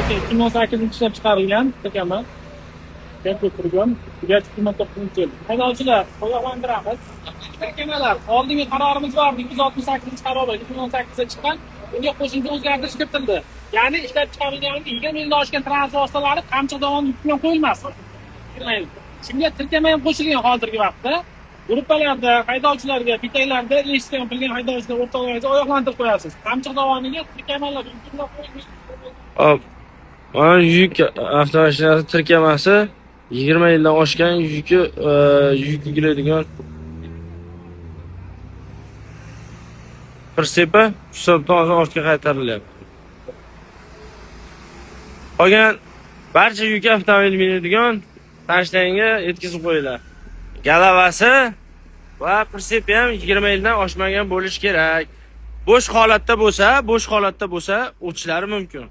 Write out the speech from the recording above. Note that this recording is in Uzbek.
2018 ishlab chiqarilgan tirkama. Tempo turgan. Tugash qiymat topguncha. Haydovchilar, ogohlantiramiz. Tirkamalar, oldingi qarorimiz bor, 268 qaror 2018 chiqqan. Unga qo'shimcha o'zgartirish kiritildi. Ya'ni ishlab chiqarilgan 20 yildan oshgan transport vositalari qamchiq dovoni bilan qo'yilmasdi. Shunga tirkama ham qo'shilgan hozirgi vaqtda. Gruppalarda haydovchilarga, bitaklarda eshitgan bilgan haydovchilar o'rtoqlaringizni ogohlantirib qo'yasiz. Qamchiq dovoniga tirkamalar butunlay qo'yilmaydi. Hop. Mana yuk avtomashinasi tirkamasi 20 yildan oshgan yuk yuklaydigan pritsepda hisobdan ortga qaytarilyapti. Qolgan barcha yuk avtomobil minadigan tashlanga yetkazib qo'yiladi. Galavasi va pritsep ham 20 yildan oshmagan bo'lishi kerak. Bo'sh holatda bo'lsa, o'chishlari mumkin.